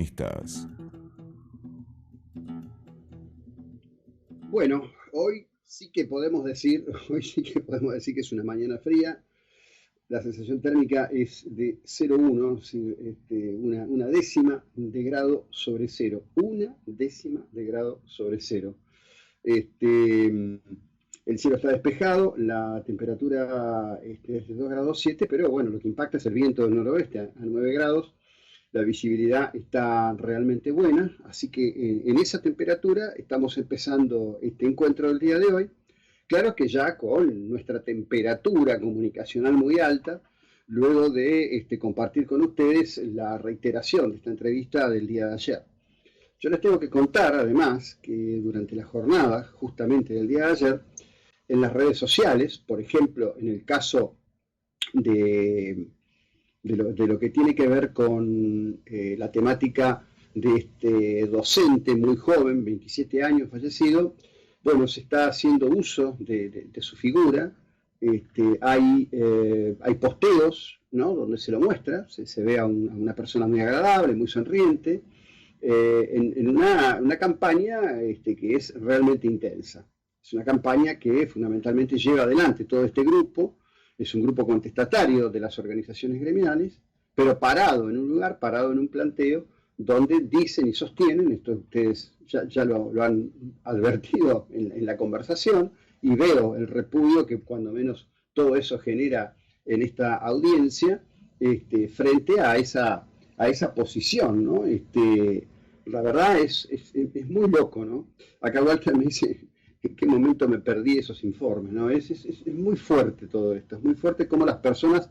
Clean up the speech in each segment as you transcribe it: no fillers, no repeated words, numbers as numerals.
Estás. Bueno, hoy sí que podemos decir que es una mañana fría. La sensación térmica es de 0,1, una décima de grado sobre cero. Una décima de grado sobre cero. El cielo está despejado, la temperatura es de 2 grados 7, pero bueno, lo que impacta es el viento del noroeste a 9 grados. La visibilidad está realmente buena, así que en esa temperatura estamos empezando este encuentro del día de hoy. Claro que ya con nuestra temperatura comunicacional muy alta, luego de compartir con ustedes la reiteración de esta entrevista del día de ayer. Yo les tengo que contar, además, que durante la jornada, justamente del día de ayer, en las redes sociales, por ejemplo, en el caso de lo que tiene que ver con la temática de este docente muy joven, 27 años, fallecido, bueno, se está haciendo uso de su figura. Hay posteos, ¿no?, donde se lo muestra, se ve a una persona muy agradable, muy sonriente, en una campaña que es realmente intensa. Es una campaña que fundamentalmente lleva adelante todo este grupo. Es un grupo contestatario de las organizaciones gremiales, pero parado en un lugar, parado en un planteo, donde dicen y sostienen, esto ustedes ya lo han advertido en la conversación, y veo el repudio que cuando menos todo eso genera en esta audiencia, frente a esa posición, ¿no? La verdad es muy loco, ¿no? Acá Walter me dice en qué momento me perdí esos informes, ¿no? Es muy fuerte todo esto, es muy fuerte cómo las personas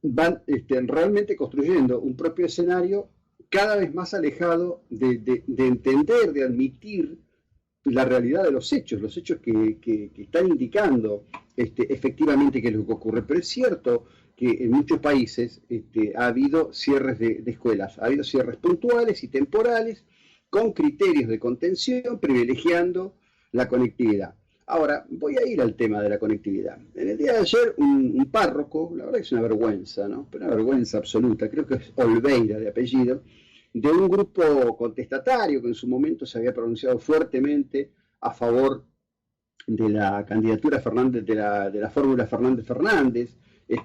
van realmente construyendo un propio escenario cada vez más alejado de entender, de admitir la realidad de los hechos que están indicando efectivamente qué es lo que ocurre. Pero es cierto que en muchos países ha habido cierres de escuelas, ha habido cierres puntuales y temporales con criterios de contención, privilegiando la conectividad. Ahora, voy a ir al tema de la conectividad. En el día de ayer, un párroco, la verdad que es una vergüenza, ¿no? Pero una vergüenza absoluta, creo que es Olveira de apellido, de un grupo contestatario que en su momento se había pronunciado fuertemente a favor de la candidatura Fernández, de la fórmula Fernández-Fernández,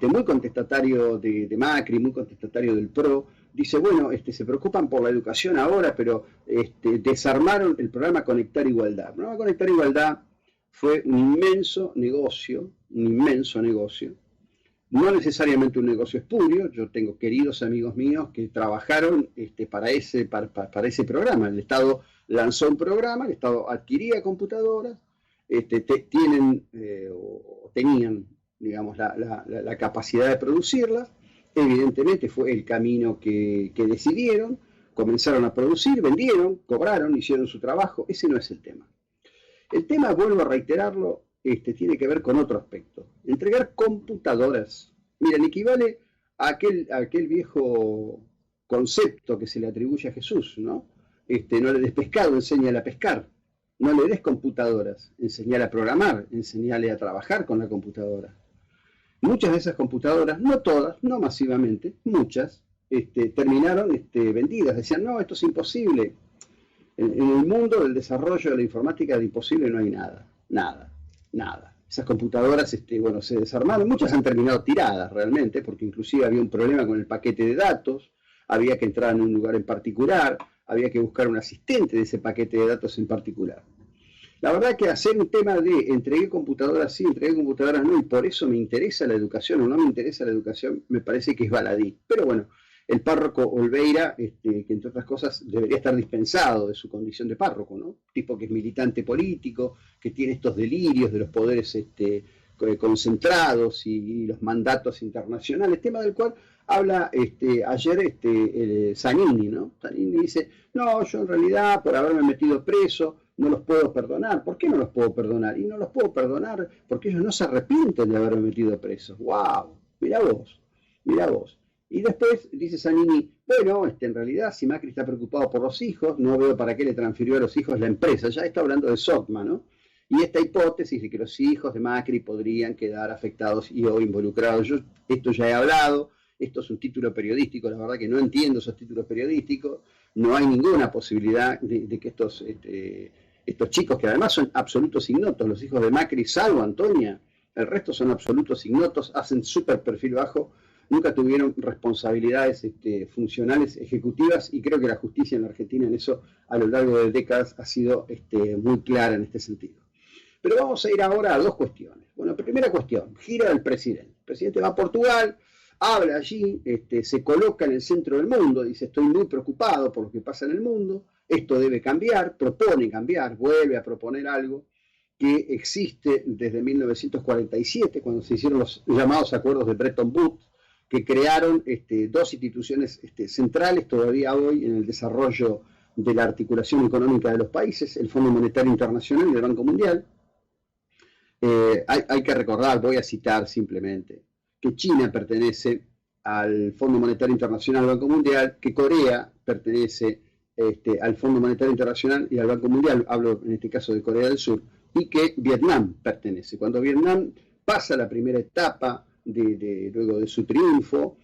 muy contestatario de Macri, muy contestatario del PRO. Dice, bueno, se preocupan por la educación ahora, pero desarmaron el programa Conectar Igualdad. El programa Conectar Igualdad fue un inmenso negocio, no necesariamente un negocio espurio. Yo tengo queridos amigos míos que trabajaron para ese programa. El Estado lanzó un programa, el Estado adquiría computadoras, tenían, digamos, la capacidad de producirlas. Evidentemente fue el camino que decidieron, comenzaron a producir, vendieron, cobraron, hicieron su trabajo. Ese no es el tema. El tema, vuelvo a reiterarlo, tiene que ver con otro aspecto. Entregar computadoras, miren, equivale a aquel viejo concepto que se le atribuye a Jesús, ¿no? No le des pescado, enséñale a pescar. No le des computadoras, enséñale a programar, enséñale a trabajar con la computadora. Muchas de esas computadoras, no todas, no masivamente, muchas, terminaron vendidas. Decían, no, esto es imposible. En el mundo del desarrollo de la informática de imposible no hay nada. Esas computadoras, se desarmaron. Muchas han terminado tiradas realmente, porque inclusive había un problema con el paquete de datos, había que entrar en un lugar en particular, había que buscar un asistente de ese paquete de datos en particular. La verdad que hacer un tema de entregué computadoras sí, entregué computadoras no, y por eso me interesa la educación o no me interesa la educación, me parece que es baladí. Pero bueno, el párroco Olveira, que entre otras cosas debería estar dispensado de su condición de párroco, ¿no? Tipo que es militante político, que tiene estos delirios de los poderes concentrados y los mandatos internacionales, tema del cual habla ayer Zanini, ¿no? Zanini dice, no, yo en realidad por haberme metido preso no los puedo perdonar. ¿Por qué no los puedo perdonar? Y no los puedo perdonar porque ellos no se arrepienten de haberme metido preso. ¡Wow! Mirá vos. Y después dice Zanini, bueno, en realidad si Macri está preocupado por los hijos, no veo para qué le transfirió a los hijos la empresa. Ya está hablando de SOCMA, ¿no? Y esta hipótesis de que los hijos de Macri podrían quedar afectados y o involucrados. Yo esto ya he hablado, esto es un título periodístico, la verdad que no entiendo esos títulos periodísticos, no hay ninguna posibilidad de que estos chicos, que además son absolutos ignotos, los hijos de Macri, salvo Antonia, el resto son absolutos ignotos, hacen súper perfil bajo, nunca tuvieron responsabilidades funcionales, ejecutivas, y creo que la justicia en la Argentina en eso a lo largo de décadas ha sido muy clara en este sentido. Pero vamos a ir ahora a dos cuestiones. Bueno, primera cuestión, gira del presidente. El presidente va a Portugal, habla allí, se coloca en el centro del mundo, dice estoy muy preocupado por lo que pasa en el mundo, esto debe cambiar, propone cambiar, vuelve a proponer algo que existe desde 1947, cuando se hicieron los llamados acuerdos de Bretton Woods, que crearon dos instituciones centrales todavía hoy en el desarrollo de la articulación económica de los países, el Fondo Monetario Internacional y el Banco Mundial. Hay que recordar, voy a citar simplemente, que China pertenece al Fondo Monetario Internacional y al Banco Mundial, que Corea pertenece al Fondo Monetario Internacional y al Banco Mundial, hablo en este caso de Corea del Sur, y que Vietnam pertenece. Cuando Vietnam pasa la primera etapa luego de su triunfo,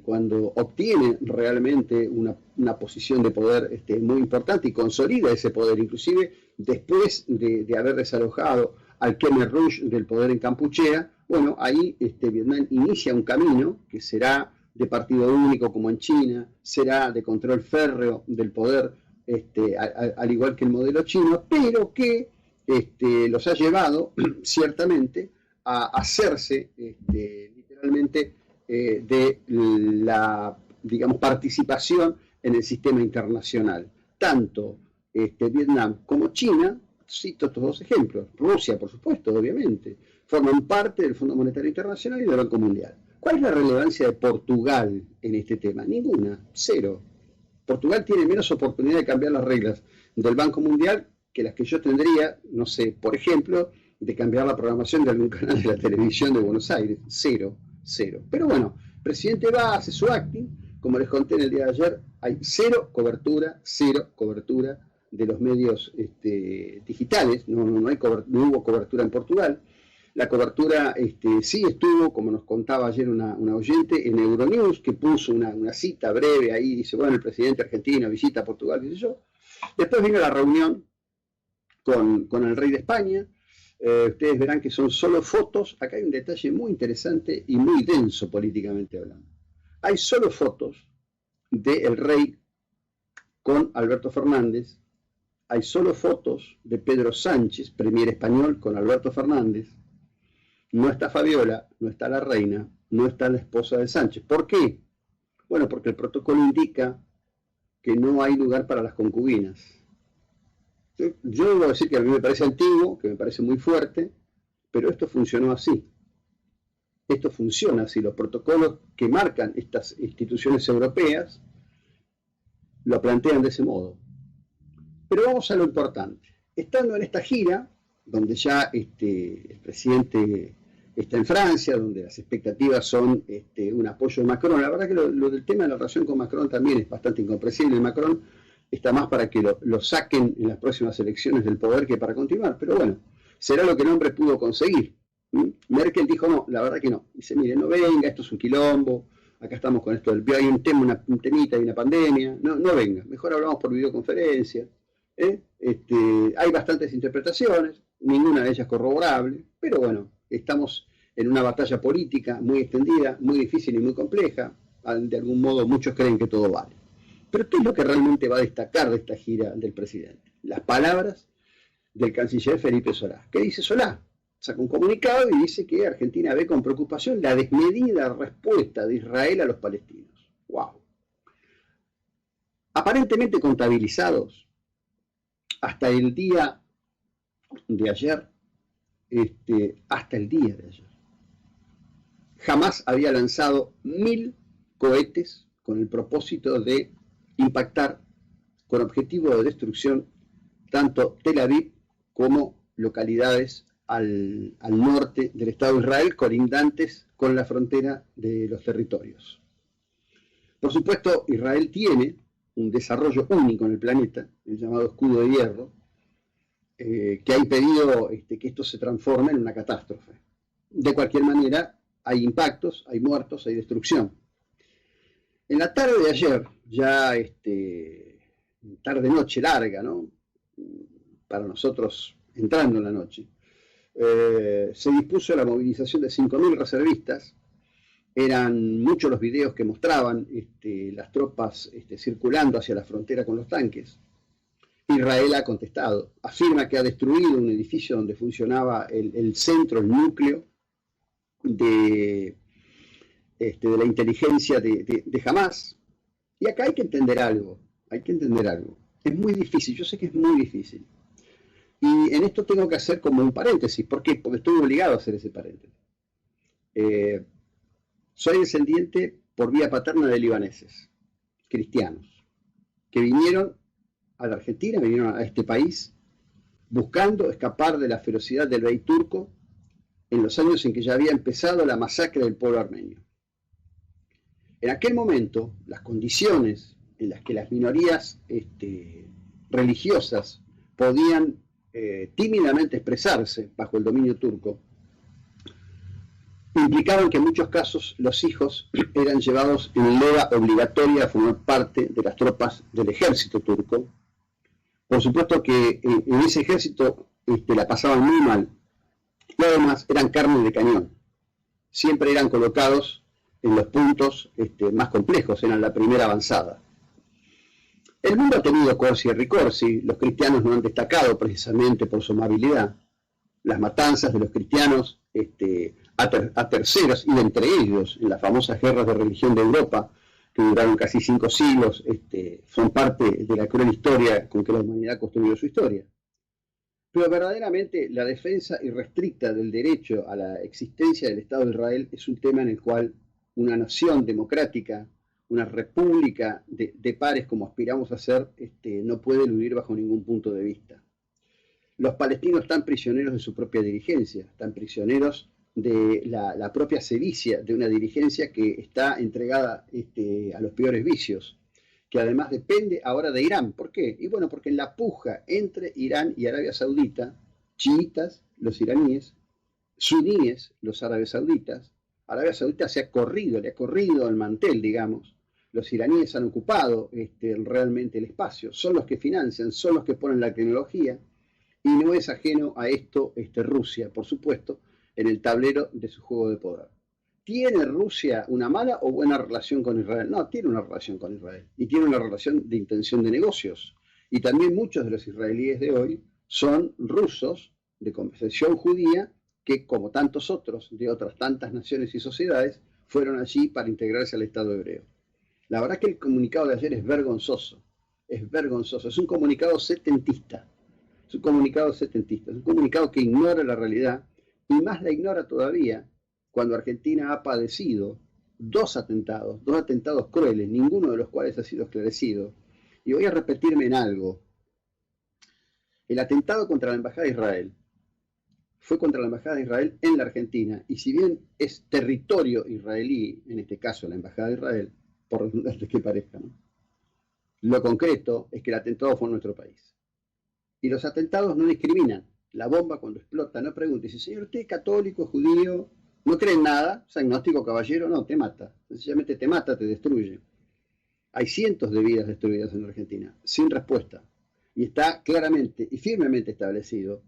cuando obtiene realmente una posición de poder muy importante y consolida ese poder, inclusive después de haber desalojado al Khmer Rouge del poder en Kampuchea, bueno, ahí Vietnam inicia un camino que será de partido único como en China, será de control férreo del poder, al igual que el modelo chino, pero que los ha llevado ciertamente a hacerse literalmente de la, digamos, participación en el sistema internacional. Tanto Vietnam como China, cito estos dos ejemplos, Rusia por supuesto, obviamente, forman parte del Fondo Monetario Internacional y del Banco Mundial. ¿Cuál es la relevancia de Portugal en este tema? Ninguna, cero. Portugal tiene menos oportunidad de cambiar las reglas del Banco Mundial que las que yo tendría, no sé, por ejemplo, de cambiar la programación de algún canal de la televisión de Buenos Aires. Cero, cero. Pero bueno, el presidente va, hace su acting, como les conté en el día de ayer, hay cero cobertura de los medios digitales, no hubo cobertura en Portugal. La cobertura sí estuvo, como nos contaba ayer una oyente, en Euronews, que puso una cita breve ahí, dice, bueno, el presidente argentino visita a Portugal, qué sé yo. Después vino la reunión con el rey de España. Ustedes verán que son solo fotos. Acá hay un detalle muy interesante y muy denso políticamente hablando. Hay solo fotos del rey con Alberto Fernández, hay solo fotos de Pedro Sánchez, premier español, con Alberto Fernández. No está Fabiola, no está la reina, no está la esposa de Sánchez. ¿Por qué? Bueno, porque el protocolo indica que no hay lugar para las concubinas. Yo debo decir que a mí me parece antiguo, que me parece muy fuerte, pero esto funcionó así. Esto funciona así. Los protocolos que marcan estas instituciones europeas lo plantean de ese modo. Pero vamos a lo importante. Estando en esta gira, donde ya el presidente está en Francia, donde las expectativas son un apoyo de Macron, la verdad que lo del tema de la relación con Macron también es bastante incomprensible. Macron está más para que lo saquen en las próximas elecciones del poder que para continuar, pero bueno, será lo que el hombre pudo conseguir. Merkel dijo no, la verdad que no. Dice, mire, no venga, esto es un quilombo, acá estamos con esto del hay un temita y una pandemia, no venga, mejor hablamos por videoconferencia. Hay bastantes interpretaciones, ninguna de ellas corroborable, pero bueno, estamos en una batalla política muy extendida, muy difícil y muy compleja. De algún modo muchos creen que todo vale. Pero ¿qué es lo que realmente va a destacar de esta gira del presidente? Las palabras del canciller Felipe Solá. ¿Qué dice Solá? Saca un comunicado y dice que Argentina ve con preocupación la desmedida respuesta de Israel a los palestinos. ¡Wow! Aparentemente contabilizados hasta el día de ayer, jamás había lanzado 1000 cohetes con el propósito de impactar con objetivo de destrucción tanto Tel Aviv como localidades al norte del Estado de Israel, colindantes con la frontera de los territorios. Por supuesto, Israel tiene un desarrollo único en el planeta, el llamado escudo de hierro, que ha impedido que esto se transforme en una catástrofe. De cualquier manera, hay impactos, hay muertos, hay destrucción. En la tarde de ayer, ya tarde-noche larga, ¿no? Para nosotros entrando en la noche, se dispuso la movilización de 5.000 reservistas. Eran muchos los videos que mostraban las tropas circulando hacia la frontera con los tanques. Israel ha contestado, afirma que ha destruido un edificio donde funcionaba el centro, el núcleo de la inteligencia de Hamas. Y acá hay que entender algo, Es muy difícil, yo sé que es muy difícil. Y en esto tengo que hacer como un paréntesis. ¿Por qué? Porque estoy obligado a hacer ese paréntesis. Soy descendiente por vía paterna de libaneses, cristianos, que vinieron a la Argentina, vinieron a este país, buscando escapar de la ferocidad del bey turco en los años en que ya había empezado la masacre del pueblo armenio. En aquel momento, las condiciones en las que las minorías religiosas podían tímidamente expresarse bajo el dominio turco, implicaban que en muchos casos los hijos eran llevados en leva obligatoria a formar parte de las tropas del ejército turco. Por supuesto que en ese ejército la pasaban muy mal y además eran carne de cañón. Siempre eran colocados en los puntos más complejos, eran la primera avanzada. El mundo ha tenido corsi y ricorsi, los cristianos no han destacado precisamente por su amabilidad. Las matanzas de los cristianos a terceros, y entre ellos en las famosas guerras de religión de Europa, que duraron casi 5 siglos, son parte de la cruel historia con que la humanidad construyó su historia. Pero verdaderamente la defensa irrestricta del derecho a la existencia del Estado de Israel es un tema en el cual una nación democrática, una república de pares como aspiramos a ser, no puede eludir bajo ningún punto de vista. Los palestinos están prisioneros de su propia dirigencia, están prisioneros de la propia sevicia de una dirigencia que está entregada a los peores vicios, que además depende ahora de Irán. ¿Por qué? Y bueno, porque en la puja entre Irán y Arabia Saudita, chiitas, los iraníes, suníes, los árabes sauditas, Arabia Saudita le ha corrido el mantel, digamos. Los iraníes han ocupado realmente el espacio, son los que financian, son los que ponen la tecnología, y no es ajeno a esto Rusia, por supuesto, en el tablero de su juego de poder. ¿Tiene Rusia una mala o buena relación con Israel? No, tiene una relación con Israel, y tiene una relación de intención de negocios. Y también muchos de los israelíes de hoy son rusos de confesión judía que, como tantos otros de otras tantas naciones y sociedades, fueron allí para integrarse al Estado hebreo. La verdad que el comunicado de ayer es vergonzoso, es un comunicado setentista, es un comunicado que ignora la realidad, y más la ignora todavía cuando Argentina ha padecido dos atentados crueles, ninguno de los cuales ha sido esclarecido. Y voy a repetirme en algo. El atentado contra la Embajada de Israel fue contra la Embajada de Israel en la Argentina, y si bien es territorio israelí, en este caso la Embajada de Israel, por redundante que parezca, ¿no? Lo concreto es que el atentado fue en nuestro país. Y los atentados no discriminan. La bomba cuando explota no pregunta, dice, señor, ¿usted es católico, judío? ¿No cree en nada? ¿Es agnóstico, caballero? No, te mata. Sencillamente te mata, te destruye. Hay cientos de vidas destruidas en Argentina, sin respuesta. Y está claramente y firmemente establecido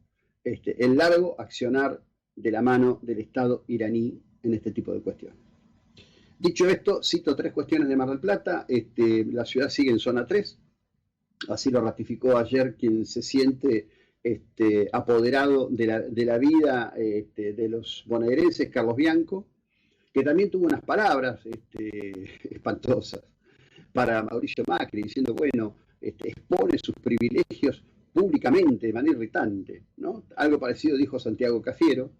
el largo accionar de la mano del Estado iraní en este tipo de cuestiones. Dicho esto, cito 3 cuestiones de Mar del Plata. La ciudad sigue en zona 3, así lo ratificó ayer quien se siente apoderado de la vida de los bonaerenses, Carlos Bianco, que también tuvo unas palabras espantosas para Mauricio Macri, diciendo, bueno, expone sus privilegios públicamente de manera irritante, ¿no? Algo parecido dijo Santiago Cafiero,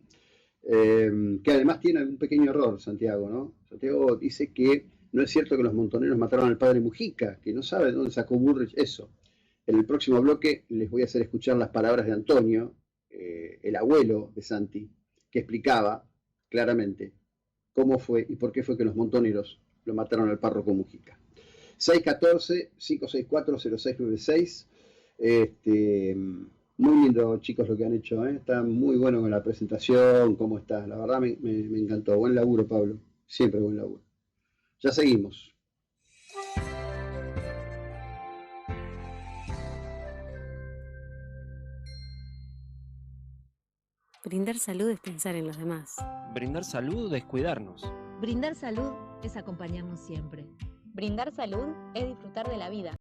que además tiene un pequeño error, Santiago, ¿no? Santiago dice que no es cierto que los montoneros mataron al padre Mujica, que no sabe de dónde sacó Bullrich eso. En el próximo bloque les voy a hacer escuchar las palabras de Antonio, el abuelo de Santi, que explicaba claramente cómo fue y por qué fue que los montoneros lo mataron al párroco Mujica. 614-564-0696. Muy lindo, chicos, lo que han hecho, ¿eh? Está muy bueno con la presentación, cómo está. La verdad me encantó. Buen laburo, Pablo. Siempre buen laburo. Ya seguimos. Brindar salud es pensar en los demás. Brindar salud es cuidarnos. Brindar salud es acompañarnos siempre. Brindar salud es disfrutar de la vida.